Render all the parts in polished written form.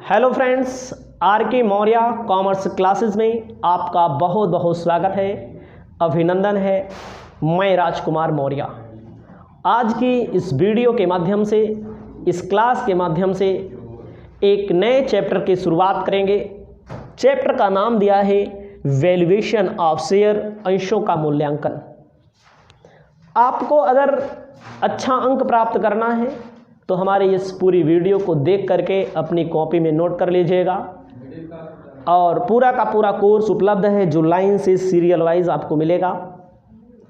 Hello friends, are के Maurya commerce classes में आपका बहुत बहुत स्वागत है, अभिनंदन है। मैं राजकुमार मौर्य आज की इस वीडियो के माध्यम से, इस क्लास के माध्यम से एक नए चैप्टर की शुरुआत करेंगे। चैप्टर का नाम दिया है वैल्यूएशन ऑफ शेयर, अंशों का मूल्यांकन। आपको अगर अच्छा अंक प्राप्त करना है तो हमारी इस पूरी वीडियो को देख करके अपनी कॉपी में नोट कर लीजिएगा। और पूरा का पूरा कोर्स उपलब्ध है जो लाइन से सीरियल वाइज आपको मिलेगा।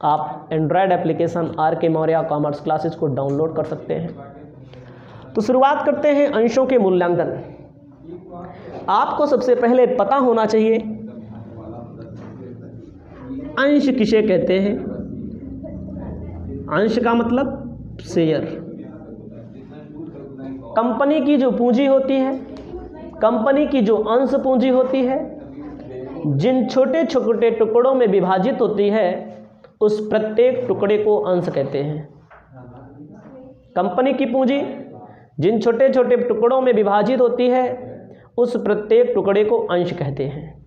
आप एंड्रॉयड एप्लीकेशन आर के मौर्य कॉमर्स क्लासेस को डाउनलोड कर सकते हैं। तो शुरुआत करते हैं अंशों के मूल्यांकन। आपको सबसे पहले पता होना चाहिए अंश किसे कहते हैं। अंश का मतलब शेयर। कंपनी की जो पूंजी होती है, कंपनी की जो अंश पूंजी होती है, जिन छोटे छोटे टुकड़ों में विभाजित होती है, उस प्रत्येक टुकड़े को अंश कहते हैं। कंपनी की पूंजी जिन छोटे छोटे टुकड़ों में विभाजित होती है, उस प्रत्येक टुकड़े को अंश कहते हैं।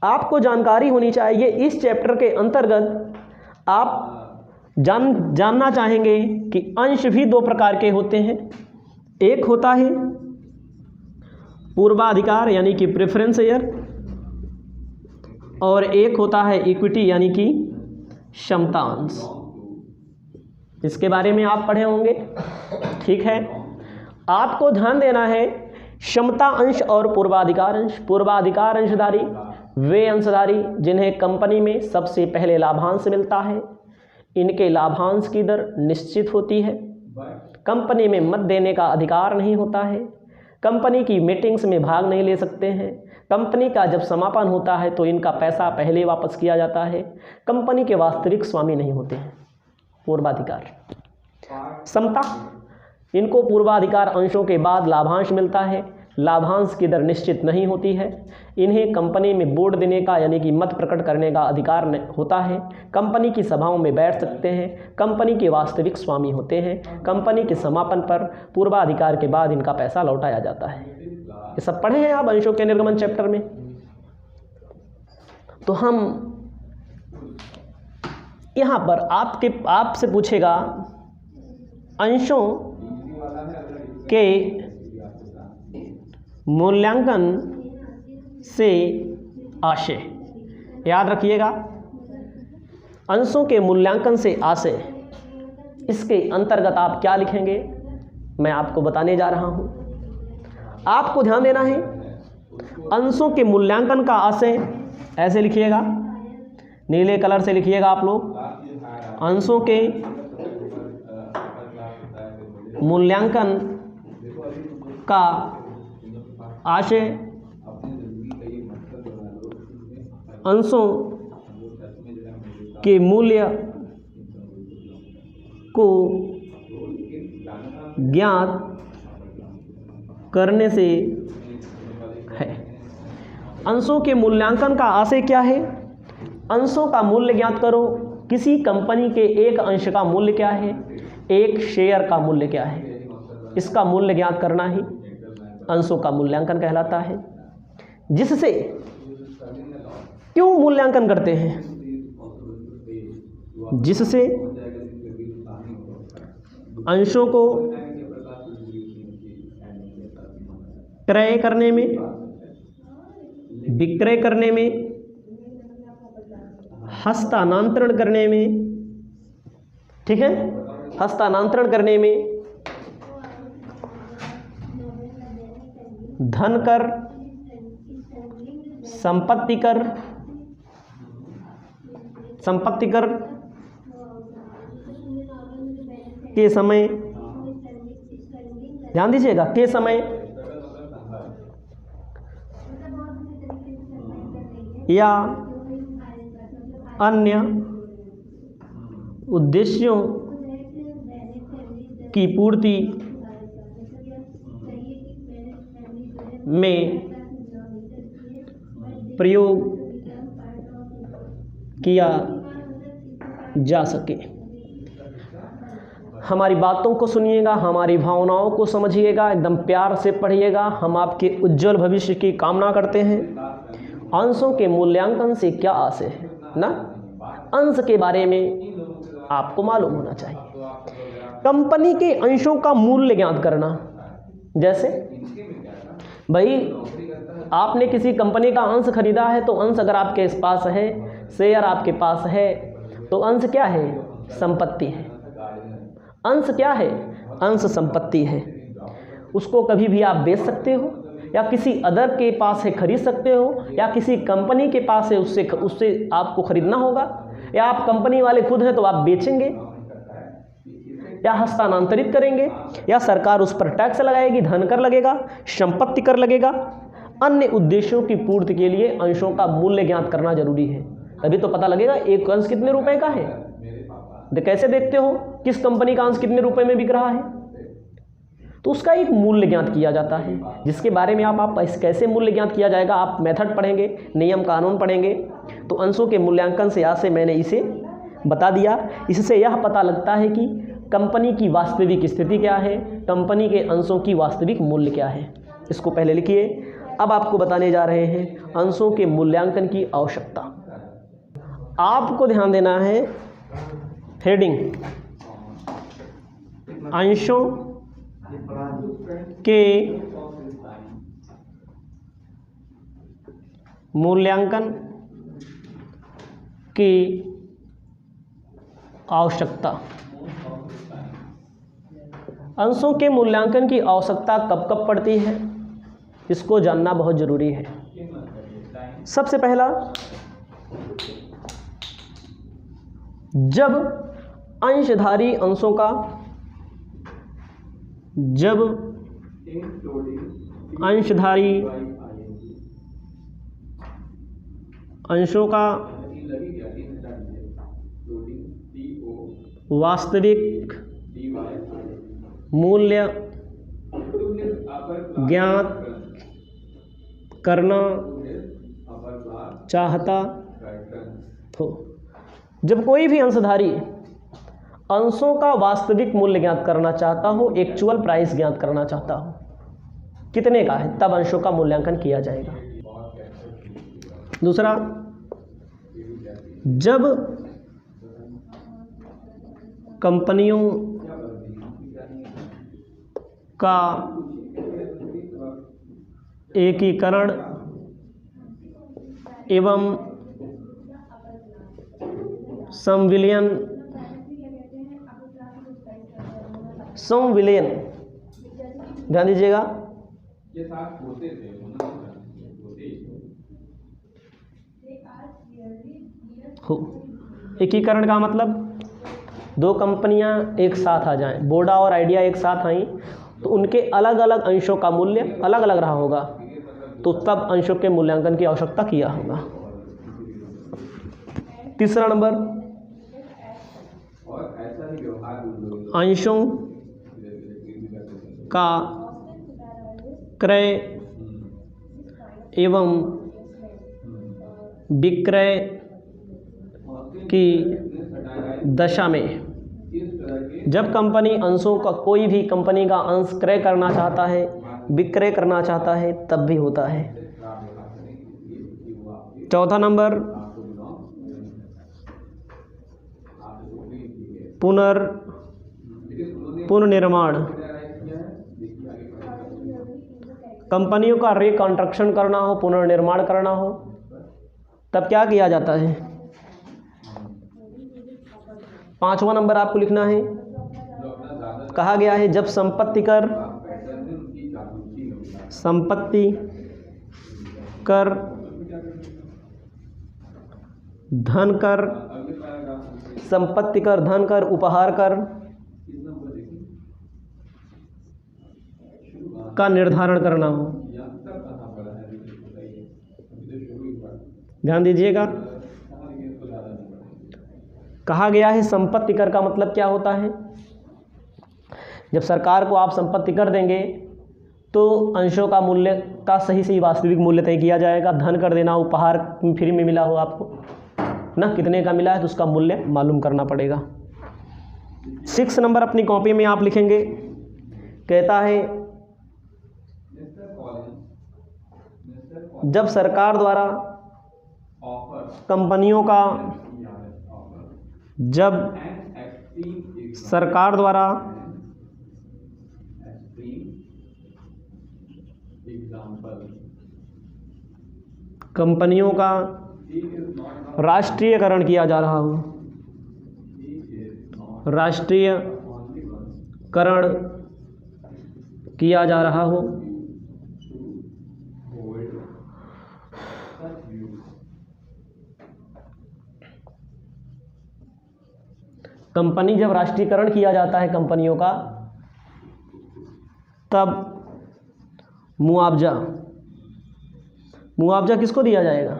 आपको जानकारी होनी चाहिए, इस चैप्टर के अंतर्गत आप जानना चाहेंगे कि अंश भी दो प्रकार के होते हैं। एक होता है पूर्वाधिकार यानी कि प्रेफरेंस शेयर, और एक होता है इक्विटी यानी कि क्षमता अंश। इसके बारे में आप पढ़े होंगे, ठीक है। आपको ध्यान देना है क्षमता अंश और पूर्वाधिकार अंश। पूर्वाधिकार अंशधारी वे अंशधारी जिन्हें कंपनी में सबसे पहले लाभांश मिलता है। इनके लाभांश की दर निश्चित होती है। कंपनी में मत देने का अधिकार नहीं होता है। कंपनी की मीटिंग्स में भाग नहीं ले सकते हैं। कंपनी का जब समापन होता है तो इनका पैसा पहले वापस किया जाता है। कंपनी के वास्तविक स्वामी नहीं होते हैं। पूर्वाधिकार। क्षमता, इनको पूर्वाधिकार अंशों के बाद लाभांश मिलता है। लाभांश की दर निश्चित नहीं होती है। इन्हें कंपनी में वोट देने का यानी कि मत प्रकट करने का अधिकार होता है। कंपनी की सभाओं में बैठ सकते हैं। कंपनी के वास्तविक स्वामी होते हैं। कंपनी के समापन पर पूर्वाधिकार के बाद इनका पैसा लौटाया जाता है। ये सब पढ़े हैं आप अंशों के निर्गमन चैप्टर में। तो हम यहाँ पर आपसे पूछेगा अंशों के मूल्यांकन से आशय। याद रखिएगा, अंशों के मूल्यांकन से आशय, इसके अंतर्गत आप क्या लिखेंगे मैं आपको बताने जा रहा हूं। आपको ध्यान देना है, अंशों के मूल्यांकन का आशय ऐसे लिखिएगा, नीले कलर से लिखिएगा आप लोग। अंशों के मूल्यांकन का आशय अंशों के मूल्य को ज्ञात करने से है। अंशों के मूल्यांकन का आशय क्या है? अंशों का मूल्य ज्ञात करो। किसी कंपनी के एक अंश का मूल्य क्या है, एक शेयर का मूल्य क्या है, इसका मूल्य ज्ञात करना ही अंशों का मूल्यांकन कहलाता है। जिससे क्यों मूल्यांकन करते हैं? जिससे अंशों को क्रय करने में, विक्रय करने में, हस्तांतरण करने में, ठीक है, हस्तांतरण करने में, धन कर, संपत्ति कर के समय, ध्यान दीजिएगा, के समय या अन्य उद्देश्यों की पूर्ति में प्रयोग किया जा सके। हमारी बातों को सुनिएगा, हमारी भावनाओं को समझिएगा, एकदम प्यार से पढ़िएगा। हम आपके उज्जवल भविष्य की कामना करते हैं। अंशों के मूल्यांकन से क्या आशय है ना, अंश के बारे में आपको मालूम होना चाहिए। कंपनी के अंशों का मूल्य ज्ञात करना, जैसे भाई आपने किसी कंपनी का अंश खरीदा है, तो अंश अगर आपके पास है, शेयर आपके पास है, तो अंश क्या है? संपत्ति है। अंश क्या है? अंश संपत्ति है। उसको कभी भी आप बेच सकते हो, या किसी अदर के पास से खरीद सकते हो, या किसी कंपनी के पास है उससे आपको खरीदना होगा, या आप कंपनी वाले खुद हैं तो आप बेचेंगे या हस्तांतरित करेंगे, या सरकार उस पर टैक्स लगाएगी, धन कर लगेगा, संपत्ति कर लगेगा। अन्य उद्देश्यों की पूर्ति के लिए अंशों का मूल्य ज्ञात करना जरूरी है। तभी तो पता लगेगा एक अंश कितने रुपए का है। कैसे देखते हो किस कंपनी का अंश कितने रुपए में बिक रहा है? तो उसका एक मूल्य ज्ञात किया जाता है, जिसके बारे में आप कैसे मूल्य ज्ञात किया जाएगा, आप मेथड पढ़ेंगे, नियम कानून पढ़ेंगे। तो अंशों के मूल्यांकन से आज से मैंने इसे बता दिया। इससे यह पता लगता है कि कंपनी की वास्तविक स्थिति क्या है, कंपनी के अंशों की वास्तविक मूल्य क्या है। इसको पहले लिखिए। अब आपको बताने जा रहे हैं अंशों के मूल्यांकन की आवश्यकता। आपको ध्यान देना है, हेडिंग अंशों के मूल्यांकन की आवश्यकता। अंशों के मूल्यांकन की आवश्यकता कब कब पड़ती है, इसको जानना बहुत जरूरी है। सबसे पहला, जब अंशधारी अंशों का अंशों का वास्तविक मूल्य ज्ञात करना चाहता हो। जब कोई भी अंशधारी अंशों का वास्तविक मूल्य ज्ञात करना चाहता हो, एक्चुअल प्राइस ज्ञात करना चाहता हो कितने का है, तब अंशों का मूल्यांकन किया जाएगा। दूसरा, जब कंपनियों का एकीकरण एवं संविलियन ध्यान दीजिएगा, हो। एकीकरण का मतलब दो कंपनियां एक साथ आ जाएं, वोडा और आइडिया एक साथ आई, तो उनके अलग अलग अंशों का मूल्य अलग अलग रहा होगा, तो तब अंशों के मूल्यांकन की आवश्यकता किया होगा। तीसरा नंबर, अंशों का क्रय एवं विक्रय की दशा में, जब कंपनी अंशों का, कोई भी कंपनी का अंश क्रय करना चाहता है, विक्रय करना चाहता है, तब भी होता है। चौथा नंबर, पुनर्निर्माण। कंपनियों का रिकंस्ट्रक्शन करना हो, पुनर्निर्माण करना हो, तब क्या किया जाता है। पांचवा नंबर आपको लिखना है, कहा गया है जब संपत्ति कर, धन कर, संपत्ति कर, धन कर, उपहार कर का निर्धारण करना हो। ध्यान दीजिएगा, कहा गया है संपत्ति कर का मतलब क्या होता है। जब सरकार को आप संपत्ति कर देंगे तो अंशों का मूल्य का सही वास्तविक मूल्य तय किया जाएगा। धन कर देना, उपहार फ्री में मिला हो आपको ना, कितने का मिला है तो उसका मूल्य मालूम करना पड़ेगा। 6 नंबर अपनी कॉपी में आप लिखेंगे, कहता है जब सरकार द्वारा कंपनियों का राष्ट्रीयकरण किया जा रहा हो, राष्ट्रीयकरण किया जा रहा हो, कंपनी जब राष्ट्रीयकरण किया जाता है कंपनियों का, तब मुआवजा किसको दिया जाएगा?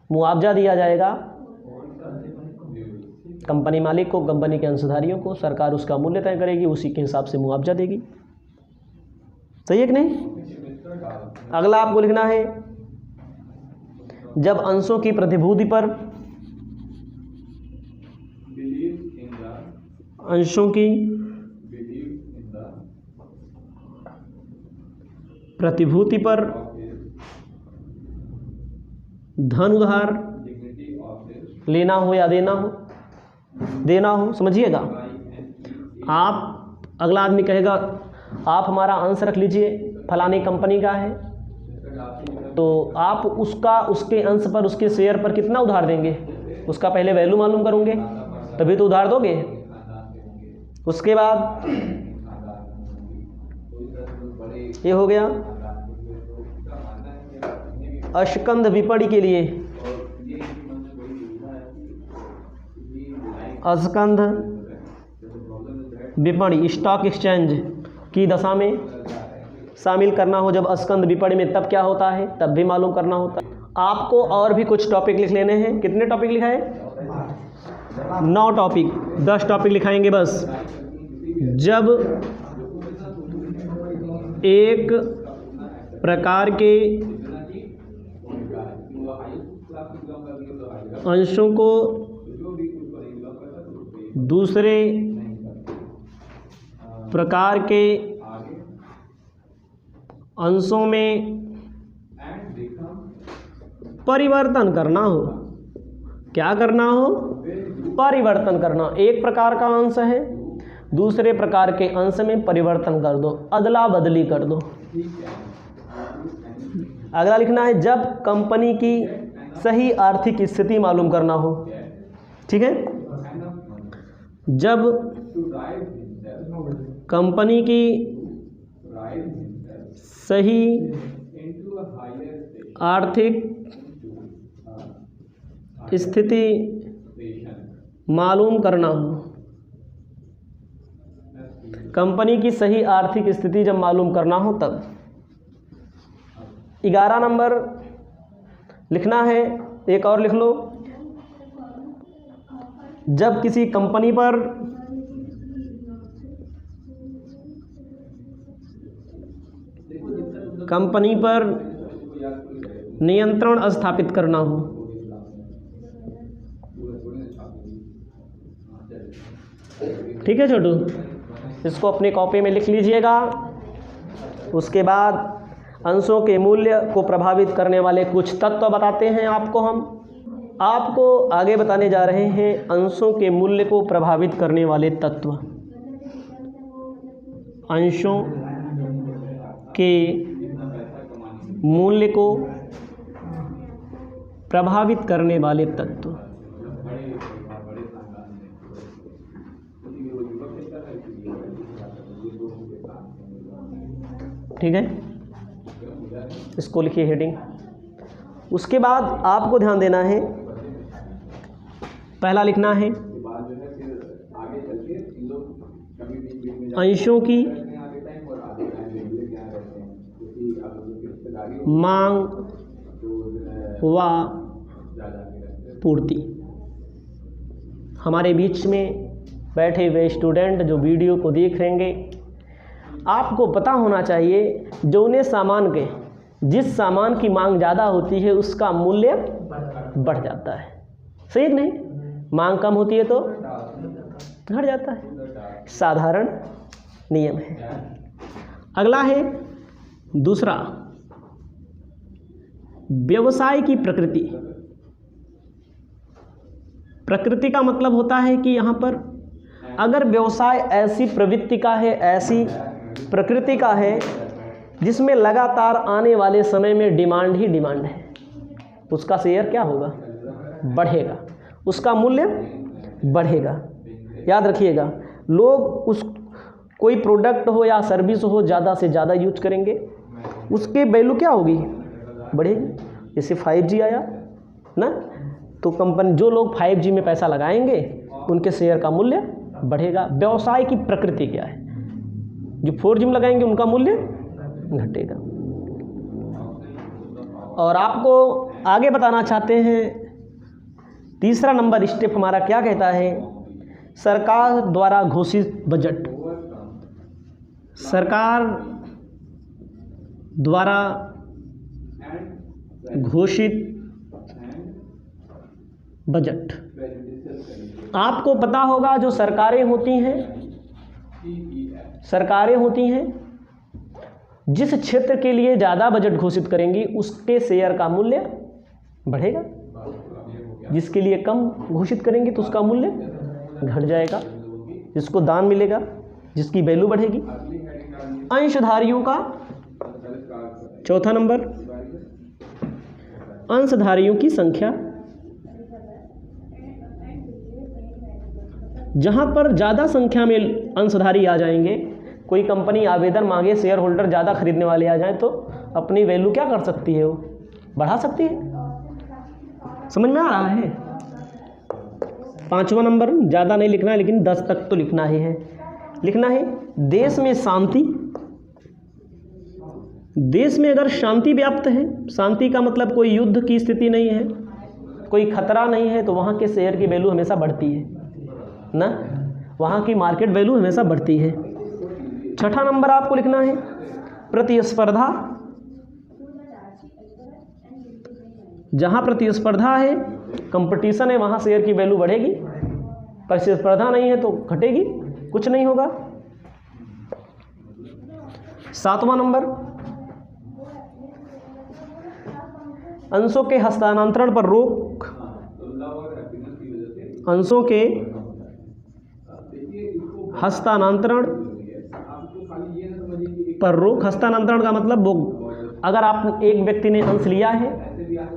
मुआवजा दिया जाएगा कंपनी मालिक को, कंपनी के अंशधारियों को। सरकार उसका मूल्य तय करेगी, उसी के हिसाब से मुआवजा देगी। सही है कि नहीं? अगला आपको लिखना है जब अंशों की प्रतिभूति पर धन उधार लेना हो या देना हो, समझिएगा। आप, अगला आदमी कहेगा आप हमारा अंश रख लीजिए, फलानी कंपनी का है, तो आप उसके अंश पर, उसके शेयर पर कितना उधार देंगे, उसका पहले वैल्यू मालूम करोगे तभी तो उधार दोगे। उसके बाद ये हो गया अस्कंध विपणि के लिए, अस्कंध विपणि स्टॉक एक्सचेंज की दशा में शामिल करना हो। जब अस्कंध विपणि में तब क्या होता है, तब भी मालूम करना होता है। आपको और भी कुछ टॉपिक लिख लेने हैं। कितने टॉपिक लिखा है? 9 टॉपिक, 10 टॉपिक लिखाएंगे बस। जब एक प्रकार के अंशों को दूसरे प्रकार के अंशों में परिवर्तन करना हो, क्या करना हो? परिवर्तन करना। एक प्रकार का अंश है, दूसरे प्रकार के अंश में परिवर्तन कर दो, अदला बदली कर दो। अगला लिखना है जब कंपनी की सही आर्थिक स्थिति मालूम करना हो। ठीक है? जब कंपनी की सही आर्थिक स्थिति मालूम करना हो, कंपनी की सही आर्थिक स्थिति जब मालूम करना हो तब। 11 नंबर लिखना है, एक और लिख लो। जब किसी कंपनी पर नियंत्रण स्थापित करना हो। ठीक है छोटू, इसको अपनी कॉपी में लिख लीजिएगा। उसके बाद अंशों के मूल्य को प्रभावित करने वाले कुछ तत्व बताते हैं आपको। हम आपको आगे बताने जा रहे हैं अंशों के मूल्य को प्रभावित करने वाले तत्व। अंशों के मूल्य को प्रभावित करने वाले तत्व। ठीक है, इसको लिखिए हेडिंग। उसके बाद आपको ध्यान देना है, पहला लिखना है अंशों की मांग व पूर्ति। हमारे बीच में बैठे हुए स्टूडेंट जो वीडियो को देख रहेंगे, आपको पता होना चाहिए जो उन्हें सामान के, जिस सामान की मांग ज़्यादा होती है उसका मूल्य बढ़ जाता है। सही नहीं? मांग कम होती है तो घट जाता है, साधारण नियम है। अगला है दूसरा, व्यवसाय की प्रकृति। प्रकृति का मतलब होता है कि यहाँ पर अगर व्यवसाय ऐसी प्रवृत्ति का है, ऐसी प्रकृति का है जिसमें लगातार आने वाले समय में डिमांड ही डिमांड है, उसका शेयर क्या होगा? बढ़ेगा, उसका मूल्य बढ़ेगा। याद रखिएगा, लोग उस कोई प्रोडक्ट हो या सर्विस हो ज़्यादा से ज़्यादा यूज करेंगे, उसके वैल्यू क्या होगी? बढ़ेगी। जैसे 5G आया ना, तो कंपनी जो लोग 5G में पैसा लगाएंगे उनके शेयर का मूल्य बढ़ेगा। व्यवसाय की प्रकृति क्या है? जो 4G में लगाएंगे उनका मूल्य घटेगा। और आपको आगे बताना चाहते हैं, तीसरा नंबर स्टेप हमारा क्या कहता है? सरकार द्वारा घोषित बजट। सरकार द्वारा घोषित बजट। आपको पता होगा जो सरकारें होती हैं जिस क्षेत्र के लिए ज़्यादा बजट घोषित करेंगी उसके शेयर का मूल्य बढ़ेगा, जिसके लिए कम घोषित करेंगे तो उसका मूल्य घट जाएगा, जिसको दान मिलेगा, जिसकी वैल्यू बढ़ेगी। अंशधारियों का चौथा नंबर, अंशधारियों की संख्या। जहां पर ज़्यादा संख्या में अंशधारी आ जाएंगे, कोई कंपनी आवेदन मांगे, शेयर होल्डर ज़्यादा खरीदने वाले आ जाएं, तो अपनी वैल्यू क्या कर सकती है? वो बढ़ा सकती है। समझ में आ रहा है? पांचवा नंबर ज़्यादा नहीं लिखना है, लेकिन 10 तक तो लिखना ही है। लिखना है देश में शांति। देश में अगर शांति व्याप्त है, शांति का मतलब कोई युद्ध की स्थिति नहीं है, कोई खतरा नहीं है, तो वहाँ के शेयर की वैल्यू हमेशा बढ़ती है ना, वहाँ की मार्केट वैल्यू हमेशा बढ़ती है। छठा नंबर आपको लिखना है प्रतिस्पर्धा। जहाँ प्रतिस्पर्धा है, कंपटीशन है, वहाँ शेयर की वैल्यू बढ़ेगी। प्रतिस्पर्धा नहीं है तो घटेगी, कुछ नहीं होगा। सातवां नंबर अंशों के हस्तांतरण पर रोक। अंशों के हस्तांतरण पर रोक। हस्तांतरण का मतलब वो, अगर आप एक व्यक्ति ने अंश लिया है,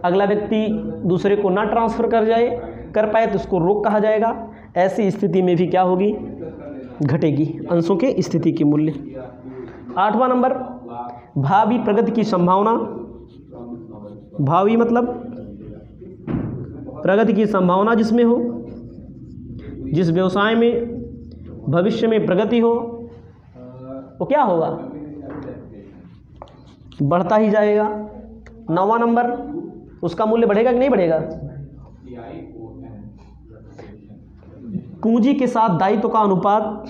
अगला व्यक्ति दूसरे को ना ट्रांसफ़र कर पाए तो उसको रोक कहा जाएगा। ऐसी स्थिति में भी क्या होगी? घटेगी अंशों के स्थिति की मूल्य। आठवां नंबर भावी प्रगति की संभावना। भावी मतलब प्रगति की संभावना जिसमें हो, जिस व्यवसाय में भविष्य में प्रगति हो, वो क्या होगा? बढ़ता ही जाएगा। नौवां नंबर उसका मूल्य बढ़ेगा कि नहीं बढ़ेगा? पूंजी के साथ दायित्व का अनुपात।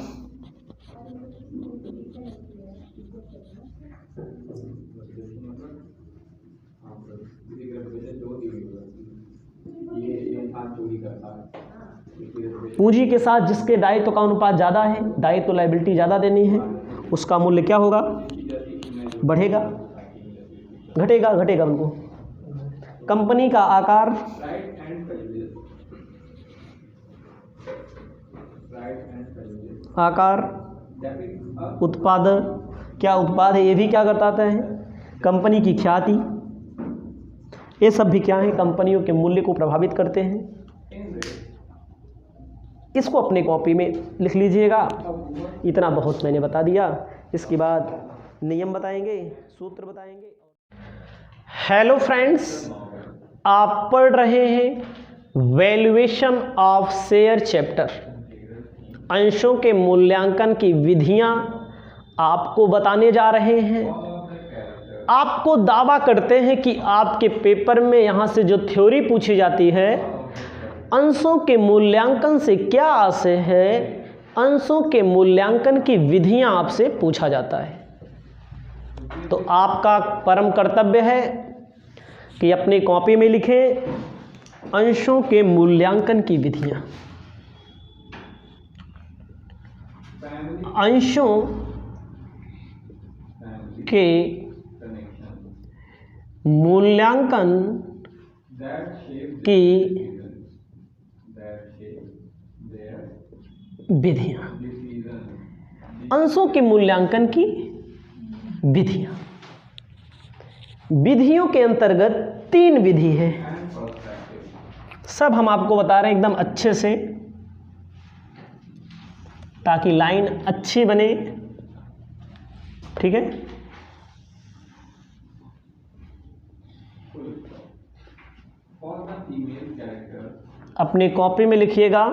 पूंजी के साथ जिसके दायित्व का अनुपात ज़्यादा है, दायित्व लायबिलिटी ज़्यादा देनी है, उसका मूल्य क्या होगा? बढ़ेगा, घटेगा? घटेगा उनको। कंपनी का आकार। आकार, उत्पाद, क्या उत्पाद है, ये भी क्या करता है? कंपनी की ख्याति, ये सब भी क्या है? कंपनियों के मूल्य को प्रभावित करते हैं। इसको अपने कॉपी में लिख लीजिएगा। इतना बहुत मैंने बता दिया। इसके बाद नियम बताएंगे, सूत्र बताएंगे। हेलो फ्रेंड्स, आप पढ़ रहे हैं वैल्यूएशन ऑफ शेयर चैप्टर। अंशों के मूल्यांकन की विधियां आपको बताने जा रहे हैं। आपको दावा करते हैं कि आपके पेपर में यहाँ से जो थ्योरी पूछी जाती है, अंशों के मूल्यांकन से क्या आशय है, अंशों के मूल्यांकन की विधियां आपसे पूछा जाता है। तो आपका परम कर्तव्य है कि अपनी कॉपी में लिखें अंशों के मूल्यांकन की विधियां। अंशों के मूल्यांकन की विधियां। अंशों के मूल्यांकन की विधियां। विधियों के अंतर्गत 3 विधि है, सब हम आपको बता रहे हैं एकदम अच्छे से, ताकि लाइन अच्छी बने। ठीक है, अपने कॉपी में लिखिएगा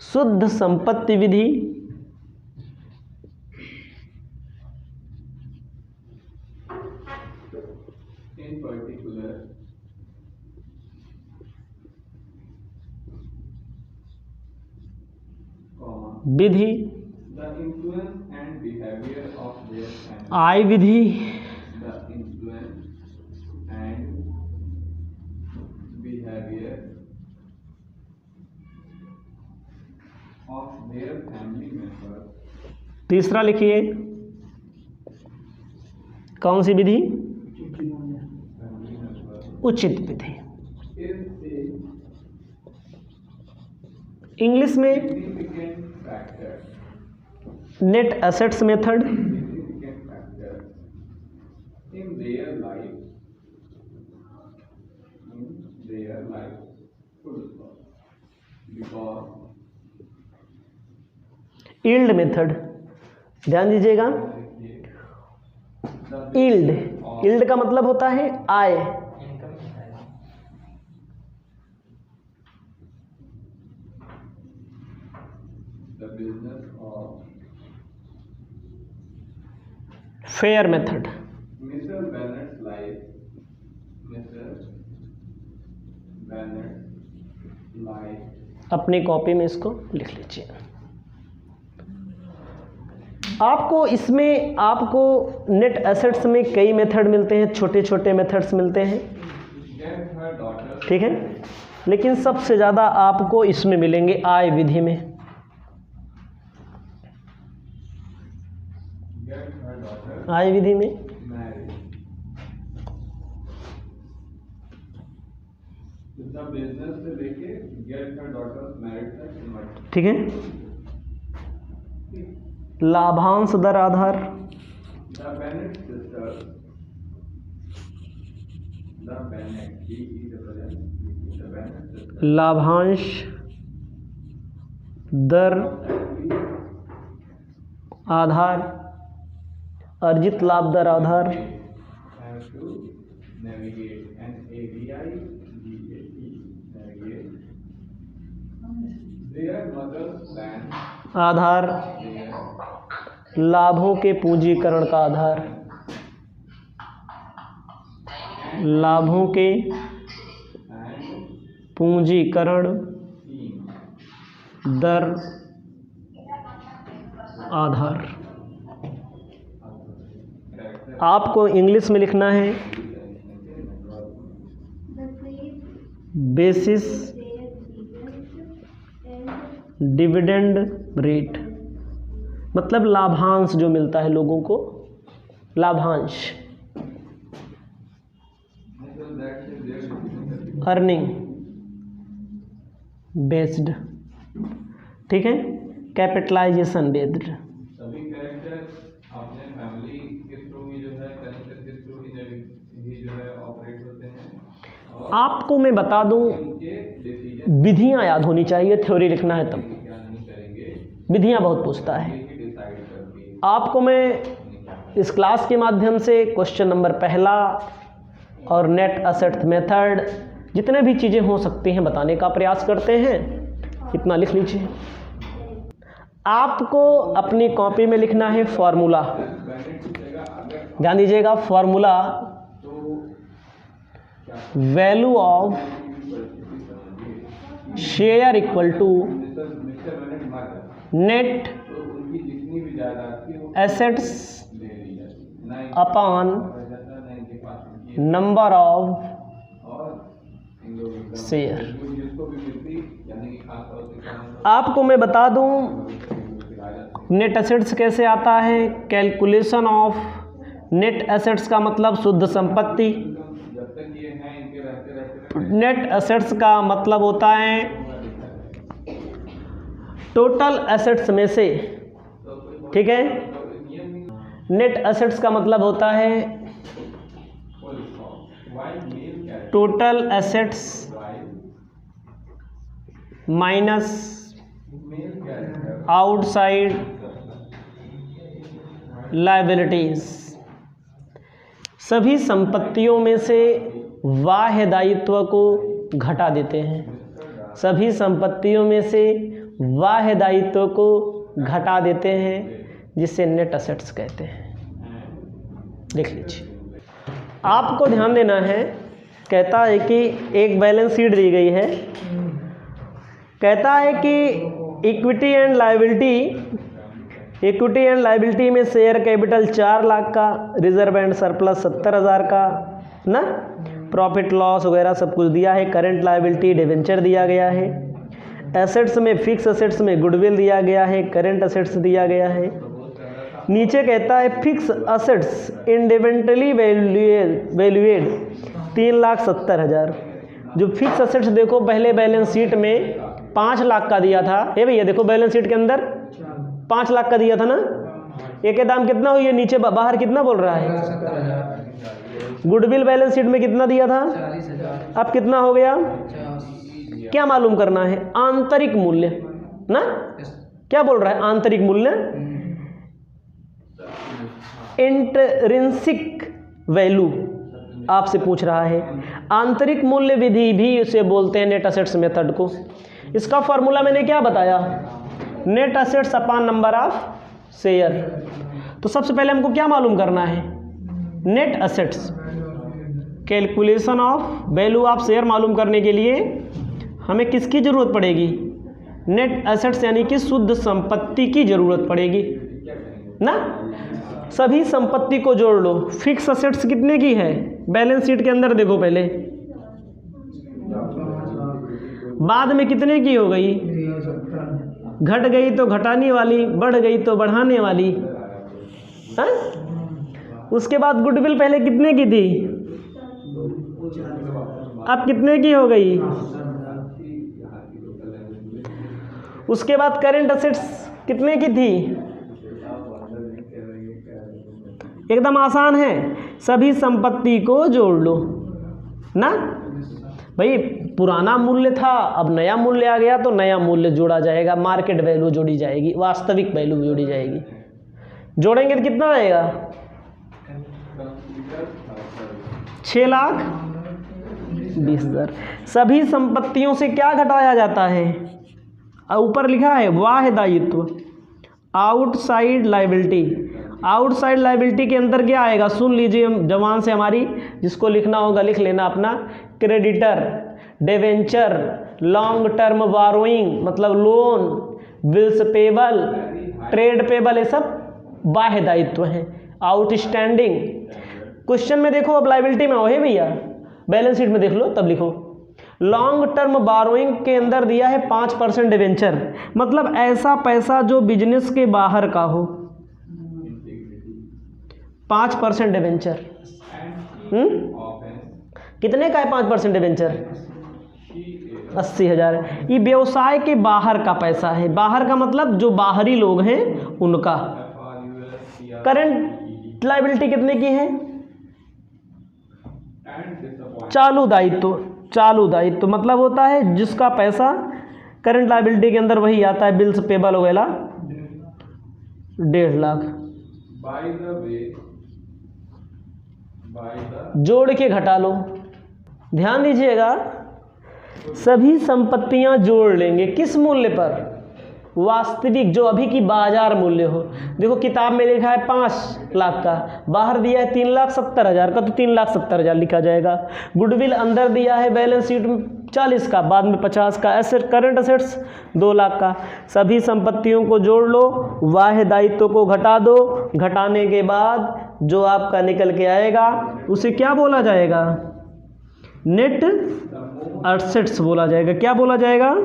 शुद्ध संपत्ति विधि, विधि, आय विधि, तीसरा लिखिए कौन सी विधि? उचित विधि। इंग्लिश में net assets method, yield method, ध्यान दीजिएगा। यील्ड, यील्ड का मतलब होता है आय। फेयर मेथड, अपनी कॉपी में इसको लिख लीजिए। आपको नेट एसेट्स में कई मेथड मिलते हैं, छोटे छोटे मेथड्स मिलते हैं, ठीक है, लेकिन सबसे ज़्यादा आपको इसमें मिलेंगे आय विधि में। आय विधि में ठीक है, लाभांश दर आधार, लाभांश दर आधार, अर्जित लाभ दर आधार, आधार, लाभों के पूंजीकरण का आधार, लाभों के पूंजीकरण दर आधार। आपको इंग्लिश में लिखना है बेसिस डिविडेंड रेट, मतलब लाभांश जो मिलता है लोगों को, लाभांश, अर्निंग बेस्ड, ठीक है, कैपिटलाइजेशन बेस्ड। सभी कैरेक्टर अपने फैमिली के थ्रू ही जो है कैरेक्टर के थ्रू ही जो है ऑपरेट होते हैं। आपको मैं बता दूं, विधियां याद होनी चाहिए, थ्योरी लिखना है तब। विधियां बहुत पूछता है। आपको मैं इस क्लास के माध्यम से क्वेश्चन नंबर पहला और नेट एसेट मेथड, जितने भी चीज़ें हो सकती हैं बताने का प्रयास करते हैं। इतना लिख लीजिए। आपको अपनी कॉपी में लिखना है फॉर्मूला, ध्यान दीजिएगा, formula value of share equal to net assets upon number of share. आपको मैं बता दूं, नेट एसेट्स कैसे आता है? कैलकुलेशन ऑफ नेट एसेट्स का मतलब शुद्ध संपत्ति। जब तक ये हैं इनके रहते नेट एसेट्स का मतलब होता है टोटल एसेट्स में से, ठीक है। नेट एसेट्स का मतलब होता है total assets minus outside liabilities. सभी संपत्तियों में से बाह्य दायित्व को घटा देते हैं। सभी संपत्तियों में से बाह्य दायित्व को घटा देते हैं, जिसे नेट एसेट्स कहते हैं। देख लीजिए, आपको ध्यान देना है। कहता है कि एक बैलेंस शीट दी गई है। कहता है कि इक्विटी एंड लायबिलिटी में शेयर कैपिटल 4 लाख का, रिजर्व एंड सरप्लस 70,000 का ना, प्रॉफिट लॉस वगैरह सब कुछ दिया है। करंट लायबिलिटी डिवेंचर दिया गया है। एसेट्स में फिक्स एसेट्स में गुडविल दिया गया है, करंट एसेट्स दिया गया है। नीचे कहता है फिक्स एसेट्स इंडिपेंडेंटली वैल्यूएड 3,70,000। जो फिक्स एसेट्स देखो पहले बैलेंस शीट में 5 लाख का दिया था। ये भैया देखो बैलेंस शीट के अंदर 5 लाख का दिया था ना। ये के दाम कितना हुई है? नीचे बाहर कितना बोल रहा है? 70,000। गुडविल बैलेंस शीट में कितना दिया था? 40,000। अब कितना हो गया? क्या मालूम करना है? आंतरिक मूल्य ना। क्या बोल रहा है? आंतरिक मूल्य, इंट्रिंसिक वैल्यू आपसे पूछ रहा है। आंतरिक मूल्य विधि भी उसे बोलते हैं नेट एसेट्स मेथड को। इसका फॉर्मूला मैंने क्या बताया? Net assets upon number of share. तो सबसे पहले हमको क्या मालूम करना है? Net assets. Calculation of value of share मालूम करने के लिए हमें किसकी ज़रूरत पड़ेगी? नेट एसेट्स यानी कि शुद्ध संपत्ति की ज़रूरत पड़ेगी ना। सभी संपत्ति को जोड़ लो। फिक्स एसेट्स कितने की है? बैलेंस शीट के अंदर देखो पहले, बाद में कितने की हो गई? घट गई तो घटाने वाली, बढ़ गई तो बढ़ाने वाली है? उसके बाद गुडविल पहले कितने की थी? अब कितने की हो गई? उसके बाद करंट एसेट्स कितने की थी? एकदम आसान है, सभी संपत्ति को जोड़ लो ना। भाई पुराना मूल्य था, अब नया मूल्य आ गया तो नया मूल्य जोड़ा जाएगा, मार्केट वैल्यू जोड़ी जाएगी, वास्तविक वैल्यू जोड़ी जाएगी। जोड़ेंगे तो कितना आएगा? 6,20,000। सभी संपत्तियों से क्या घटाया जाता है? ऊपर लिखा है बाह्य दायित्व, आउटसाइड लायबिलिटी। आउटसाइड लायबिलिटी के अंदर क्या आएगा? सुन लीजिए जवान से हमारी, जिसको लिखना होगा लिख लेना अपना। Creditor, debenture, long term borrowing मतलब loan, bills payable, trade payable, ये सब बाह्य दायित्व हैं। आउटस्टैंडिंग क्वेश्चन में देखो, अब लायबिलिटी में हो है भैया, बैलेंस शीट में देख लो तब लिखो। लॉन्ग टर्म बारोइंग के अंदर दिया है 5% डिवेंचर, मतलब ऐसा पैसा जो बिजनेस के बाहर का हो। 5% डिवेंचर कितने का है? 5% डिवेंचर 80,000। ये व्यवसाय के बाहर का पैसा है। बाहर का मतलब जो बाहरी लोग हैं उनका। करंट लायबिलिटी कितने की है? चालू दायित्व। चालू दायित्व मतलब होता है जिसका पैसा करंट लायबिलिटी के अंदर वही आता है, बिल्स पेबल वगैरह 1.5 लाख। जोड़ के घटा लो। ध्यान दीजिएगा, सभी संपत्तियां जोड़ लेंगे किस मूल्य पर? वास्तविक, जो अभी की बाजार मूल्य हो। देखो किताब में लिखा है 5 लाख का, बाहर दिया है 3,70,000 का, तो 3,70,000 लिखा जाएगा। गुडविल अंदर दिया है बैलेंस शीट में 40 का, बाद में 50 का। एसेट करंट एसेट्स 2 लाख का। सभी संपत्तियों को जोड़ लो, बाह्य दायित्व को घटा दो। घटाने के बाद जो आपका निकल के आएगा उसे क्या बोला जाएगा? नेट एसेट्स बोला जाएगा। क्या बोला जाएगा?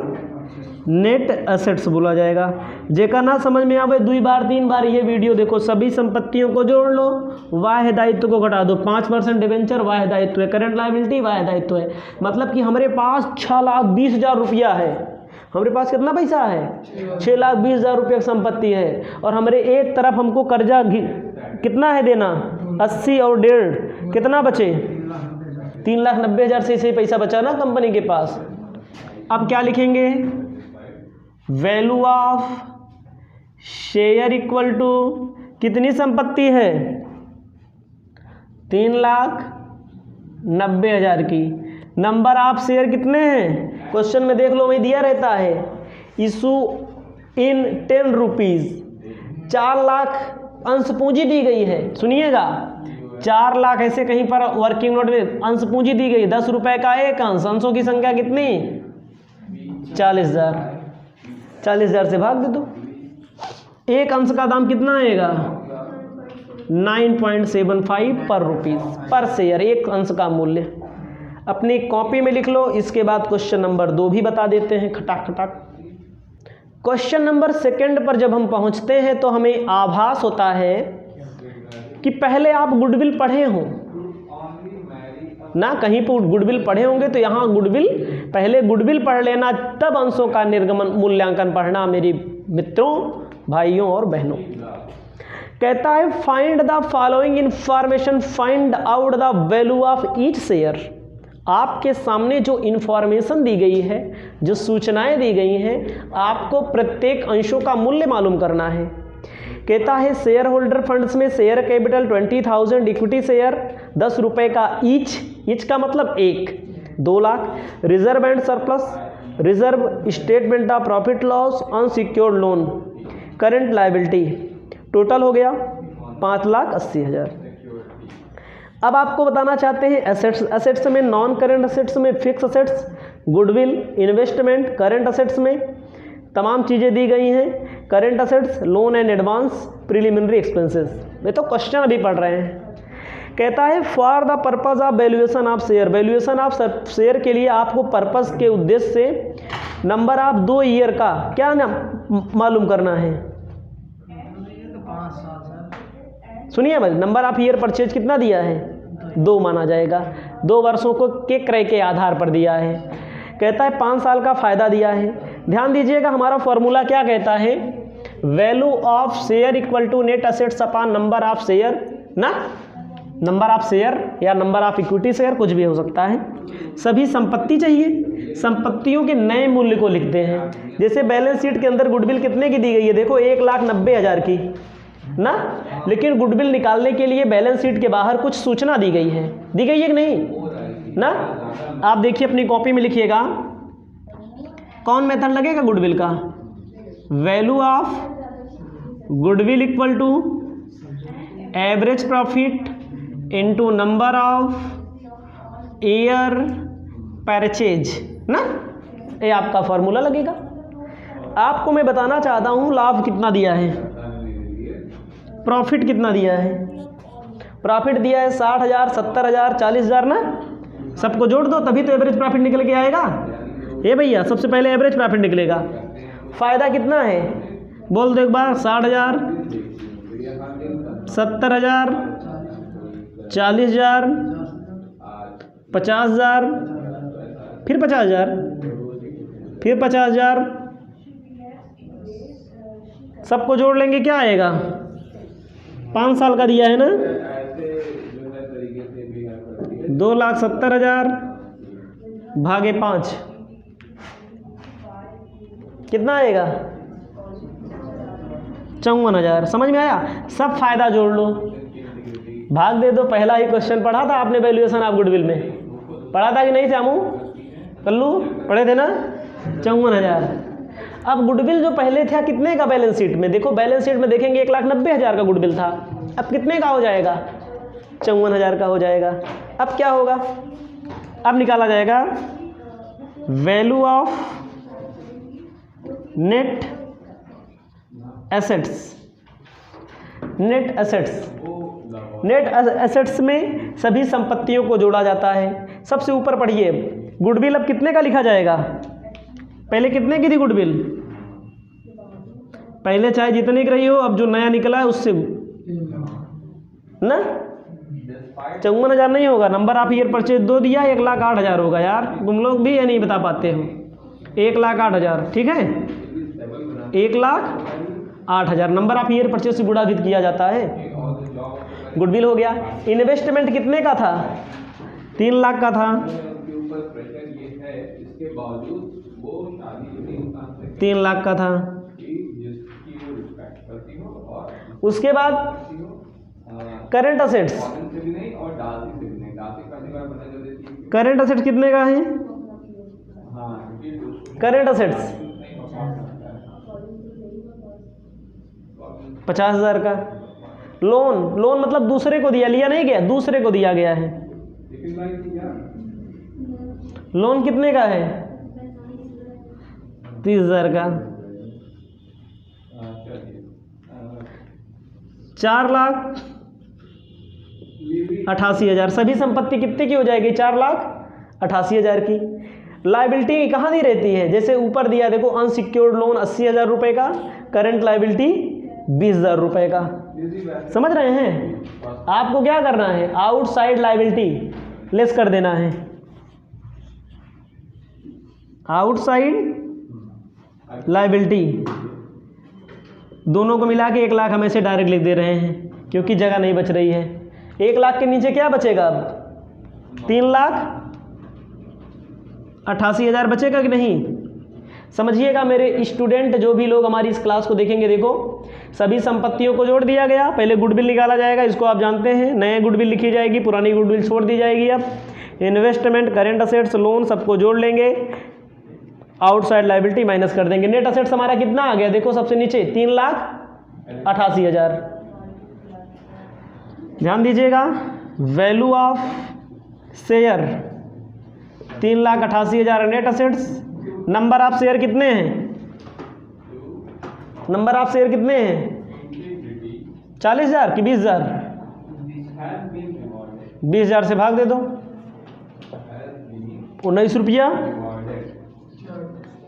नेट एसेट्स बोला जाएगा। जेकर ना समझ में आवे 2 बार 3 बार ये वीडियो देखो, सभी संपत्तियों को जोड़ लो, वाह्य दायित्व को घटा दो। 5% डिवेंचर वाह्य दायित्व है, करंट लायबिलिटी वाह्य दायित्व है। मतलब कि हमारे पास 6,20,000 रुपया है। हमारे पास कितना पैसा है? 6,20,000 रुपये की संपत्ति है। और हमारे एक तरफ हमको कर्जा कितना है देना? 80 और 1.5 कितना बचे? 3,90,000 से इसे पैसा बचा ना कंपनी के पास। अब क्या लिखेंगे? Value of share equal to कितनी संपत्ति है? 3,90,000 की। नंबर ऑफ शेयर कितने हैं? क्वेश्चन में देख लो, वही दिया रहता है। Issue in 10 rupees. 4 लाख अंश पूंजी दी गई है। सुनिएगा, 4 लाख ऐसे कहीं पर वर्किंग नोट में अंश पूंजी दी गई। 10 रुपए का एक अंश। अंशों की संख्या कितनी? 40,000। 40,000 से भाग दे दो। एक अंश का दाम कितना आएगा? 9.75 पर रुपीज़ पर शेयर। एक अंश का मूल्य अपनी कॉपी में लिख लो। इसके बाद क्वेश्चन नंबर 2 भी बता देते हैं खटाक खटाक। क्वेश्चन नंबर 2 पर जब हम पहुंचते हैं तो हमें आभास होता है कि पहले आप गुडविल पढ़े हों ना, कहीं पर गुडविल पढ़े होंगे तो यहाँ गुडविल, पहले गुडविल पढ़ लेना, तब अंशों का निर्गमन मूल्यांकन पढ़ना मेरे मित्रों, भाइयों और बहनों। कहता है find the following information, find out the value of each share. आपके सामने जो इन्फॉर्मेशन दी गई है, जो सूचनाएं दी गई हैं, आपको प्रत्येक अंशों का मूल्य मालूम करना है। कहता है शेयर होल्डर फंड्स में शेयर कैपिटल 20,000, इक्विटी शेयर 10 रुपए का ईच का मतलब 1, 2 lakh. Reserve and surplus, reserve statement of profit loss, unsecured loan, current liability, total हो गया 5,80,000। अब आपको बताना चाहते हैं एसेट्स। एसेट्स में नॉन करंट एसेट्स में fix assets, goodwill, investment. Current assets में तमाम चीज़ें दी गई हैं। Current assets, loan and advance, preliminary expenses. ये तो क्वेश्चन अभी पढ़ रहे हैं। कहता है for the purpose of valuation of share. Valuation of share के लिए आपको पर्पस के उद्देश्य से नंबर ऑफ 2 ईयर का क्या मालूम करना है? सुनिए भाई, नंबर ऑफ ईयर परचेज कितना दिया है? 2 माना जाएगा। 2 वर्षों को के क्रय के आधार पर दिया है। कहता है 5 साल का फायदा दिया है। ध्यान दीजिएगा, हमारा फॉर्मूला क्या कहता है? Value of share equal to net assets upon number of share ना, नंबर ऑफ शेयर या नंबर ऑफ इक्विटी शेयर, कुछ भी हो सकता है। सभी संपत्ति चाहिए, संपत्तियों के नए मूल्य को लिखते हैं। जैसे बैलेंस शीट के अंदर गुडविल कितने की दी गई है? देखो 1,90,000 की ना, लेकिन गुडविल निकालने के लिए बैलेंस शीट के बाहर कुछ सूचना दी गई है। दी गई है कि नहीं ना? आप देखिए अपनी कॉपी में लिखिएगा, कौन मेथड लगेगा गुडविल का? Value of goodwill equal to average profit into number of year purchase ना, ये आपका फॉर्मूला लगेगा। आपको मैं बताना चाहता हूँ लाभ कितना दिया है, प्रॉफिट कितना दिया है। प्रॉफिट दिया है 60,000, 70,000, 40,000 ना, सबको जोड़ दो तभी तो एवरेज प्रॉफिट निकल के आएगा। ये भैया सबसे पहले एवरेज प्रॉफिट निकलेगा। फ़ायदा कितना है बोल दो एक बार? 60,000, 70,000, 40,000, 50,000, फिर 50,000, फिर 50,000, सबको जोड़ लेंगे क्या आएगा? 5 साल का दिया है ना, 2,70,000 भागे 5 कितना आएगा? 54,000। समझ में आया? सब फायदा जोड़ लो, भाग दे दो। पहला ही क्वेश्चन पढ़ा था आपने वैल्यूएशन ऑफ गुडविल में, पढ़ा था कि नहीं चामू कल्लू? पढ़े थे ना? 54,000। अब गुडविल जो पहले था कितने का बैलेंस शीट में? देखो बैलेंस शीट में देखेंगे 1,90,000 का गुडविल था। अब कितने का हो जाएगा? 54,000 का हो जाएगा। अब क्या होगा? अब निकाला जाएगा value of net assets. Net assets, net assets में सभी संपत्तियों को जोड़ा जाता है। सबसे ऊपर पढ़िए, गुडविल अब कितने का लिखा जाएगा? पहले कितने की थी गुडविल? पहले चाहे जितनी की रही हो, अब जो नया निकला है उससे ना 54,000 नहीं होगा। नंबर ऑफ ईयर परचेज 2 दिया, 1,08,000 होगा यार। तुम लोग भी ये नहीं बता पाते हो। 1,08,000 ठीक है, 1,08,000 नंबर ऑफ ईयर परचेज से बुढ़ावित किया जाता है। गुडविल हो गया। इन्वेस्टमेंट कितने का था? 3 लाख का था। उनके ऊपर प्रेशर ये है, इसके बावजूद वो शादी के इंसान से 3 लाख का था। जिसकी वो रिस्पेक्ट करती हो और उसके बाद करंट असेट्स, फॉरेन से भी नहीं और डालती से भी नहीं। डालती पहली बार बना जो देती है। करंट असेट्स कितने का है? हाँ, क्योंकि उसको करंट असेट्स 50,000 का। लोन मतलब दूसरे को दिया, लिया नहीं गया, दूसरे को दिया गया है। लेकिन भाई क्या लोन कितने का है? 30,000 का। चलिए 4,88,000। सभी संपत्ति कितने की हो जाएगी? 4,88,000 की। लायबिलिटी कहाँ दी रहती है? जैसे ऊपर दिया देखो, अनसिक्योर्ड लोन 80,000 रुपये का, करंट लायबिलिटी 20,000 रुपये का। समझ रहे हैं? आपको क्या करना है? आउटसाइड लायबिलिटी लेस कर देना है। आउटसाइड लायबिलिटी दोनों को मिला के 1 लाख हम ऐसे डायरेक्ट लिख दे रहे हैं, क्योंकि जगह नहीं बच रही है। 1 लाख के नीचे क्या बचेगा अब? 3,88,000 बचेगा कि नहीं? समझिएगा मेरे स्टूडेंट, जो भी लोग हमारी इस क्लास को देखेंगे, देखो सभी संपत्तियों को जोड़ दिया गया। पहले गुडविल निकाला जाएगा, इसको आप जानते हैं। नए गुडविल लिखी जाएगी, पुरानी गुडविल छोड़ दी जाएगी। अब इन्वेस्टमेंट, करेंट असेट्स, लोन सबको जोड़ लेंगे, आउटसाइड लायबिलिटी माइनस कर देंगे। नेट असेट्स हमारा कितना आ गया? देखो सबसे नीचे 3,88,000। ध्यान दीजिएगा, value of share 3,88,000 net assets. Number of share कितने हैं? नंबर ऑफ शेयर कितने हैं? 40,000 कि 20,000? 20,000 से भाग दे दो, 19 रुपया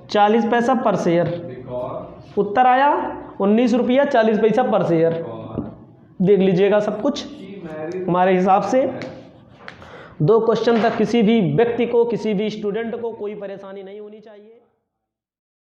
40 पैसा पर शेयर। उत्तर आया 19 रुपया 40 पैसा पर शेयर। देख लीजिएगा सब कुछ हमारे हिसाब से। 2 क्वेश्चन तक किसी भी व्यक्ति को, किसी भी स्टूडेंट को कोई परेशानी नहीं होनी चाहिए।